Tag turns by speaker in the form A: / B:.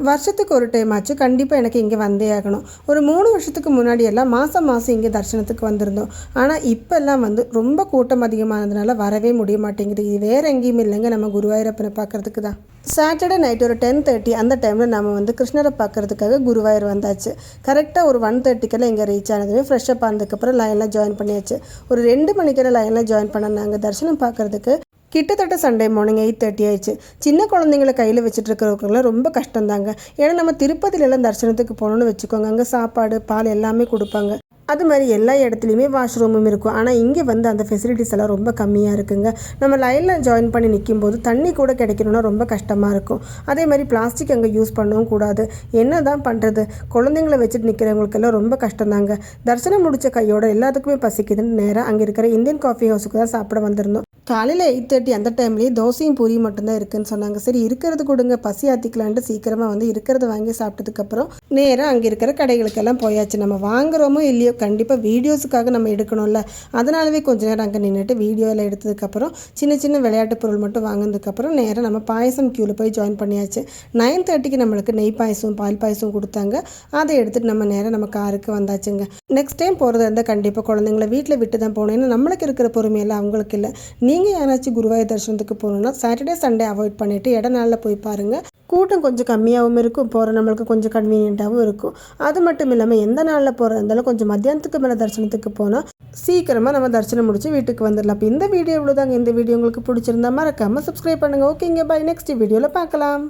A: வருஷத்துக்கு ஒரு டைம் ஆச்சு கண்டிப்பாக எனக்கு இங்கே வந்தே ஆகணும். ஒரு 3 வருஷத்துக்கு முன்னாடியெல்லாம் மாதம் மாதம் இங்கே தரிசனத்துக்கு வந்திருந்தோம். ஆனால் இப்போல்லாம் வந்து ரொம்ப கூட்டம் அதிகமானதுனால வரவே முடிய மாட்டேங்குது. இது வேறு எங்கேயும் இல்லைங்க, நம்ம குருவாயூரப்பனை பார்க்குறதுக்கு தான். சாட்டர்டே நைட் ஒரு 10:30 அந்த டைமில் நம்ம வந்து கிருஷ்ணரை பார்க்குறதுக்காக குருவாயூர் வந்தாச்சு. கரெக்டாக ஒரு 1:30 இங்கே ரீச் ஆனதுமே ஃப்ரெஷ்ஷப் ஆனதுக்கப்புறம் லைனில் ஜாயின் பண்ணியாச்சு. ஒரு 2 மணிக்கெல்லாம் லைனில் ஜாயின் பண்ண நாங்கள் தரிசனம் பார்க்குறதுக்கு கிட்டத்தட்ட சண்டே மார்னிங் 8:30 ஆயிடுச்சு. சின்ன குழந்தைங்கள கையில் வச்சுட்டு இருக்கிறவங்களாம் ரொம்ப கஷ்டம்தாங்க. ஏன்னா நம்ம திருப்பதியிலலாம் தரிசனத்துக்கு போகணுன்னு வச்சுக்கோங்க, அங்கே சாப்பாடு பால் எல்லாமே கொடுப்பாங்க. அது மாதிரி எல்லா இடத்துலையுமே வாஷ்ரூமும் இருக்கும். ஆனால் இங்கே வந்து அந்த ஃபெசிலிட்டிஸ் எல்லாம் ரொம்ப கம்மியாக இருக்குங்க. நம்ம லைனில் ஜாயின் பண்ணி நிற்கும்போது தண்ணி கூட கிடைக்கணும்னா ரொம்ப கஷ்டமாக இருக்கும். அதே மாதிரி பிளாஸ்டிக் அங்கே யூஸ் பண்ணவும் கூடாது. என்ன தான் பண்ணுறது, குழந்தைங்கள வச்சுட்டு நிற்கிறவங்களுக்கெல்லாம் ரொம்ப கஷ்டம்தாங்க. தரிசனம் முடித்த கையோட எல்லாத்துக்குமே பசிக்குதுன்னு நேராக அங்கே இருக்கிற இந்தியன் காஃபி ஹவுஸுக்கு தான் சாப்பிட வந்திருந்தோம். காலையில் 8:30 அந்த டைம்லேயே தோசையும் பூரியும் மட்டும்தான் இருக்குதுன்னு சொன்னாங்க. சரி இருக்கிறது கொடுங்க, பசி ஆற்றிக்கலான்ட்டு சீக்கிரமாக வந்து இருக்கிறத வாங்கி சாப்பிட்டதுக்கப்புறம் நேராக அங்கே இருக்கிற கடைகளுக்கெல்லாம் போயாச்சு. நம்ம வாங்குகிறோமோ இல்லையோ கண்டிப்பாக வீடியோஸுக்காக நம்ம எடுக்கணும்ல, அதனாலவே கொஞ்ச நேரம் அங்கே நின்றுட்டு வீடியோ எல்லாம் எடுத்ததுக்கப்புறம் சின்ன சின்ன விளையாட்டு பொருள் மட்டும் வாங்கினதுக்கப்புறம் நேராக நம்ம பாயசம் க்யூவில் போய் ஜாயின் பண்ணியாச்சு. 9:30 நம்மளுக்கு நெய் பாயசம் பால் பாயசம் கொடுத்தாங்க. அதை எடுத்துகிட்டு நம்ம நேராக நம்ம காருக்கு வந்தாச்சுங்க. நெக்ஸ்ட் டைம் போகிறதா இருந்தால் கண்டிப்பாக குழந்தைங்கள வீட்டில் விட்டு தான் போகணும். ஏன்னா நம்மளுக்கு இருக்கிற பொறுமையெல்லாம் அவங்களுக்கு இல்லை. நீங்கள் யாராச்சும் குருவாயூர் தரிசனத்துக்கு போகணுன்னா சாட்டர்டே சண்டே அவாய்ட் பண்ணிவிட்டு நாளில் போய் பாருங்கள். கூட்டம் கொஞ்சம் கம்மியாகவும் இருக்கும், போகிற நம்மளுக்கு கொஞ்சம் கன்வீனியண்ட்டாகவும் இருக்கும். அது மட்டும் இல்லாமல் எந்த நாளில் போகிறதா இருந்தாலும் கொஞ்சம் மத்தியானத்துக்கு மேலே தரிசனத்துக்கு போனால் சீக்கிரமாக நம்ம தரிசனம் முடிச்சு வீட்டுக்கு வந்துடலாம். அப்போ இந்த வீடியோ இவ்வளோதாங்க. இந்த வீடியோ உங்களுக்கு பிடிச்சிருந்தா மறக்காமல் சப்ஸ்கிரைப் பண்ணுங்கள். ஓகேங்க, பாய். நெக்ஸ்ட் வீடியோவில் பார்க்கலாம்.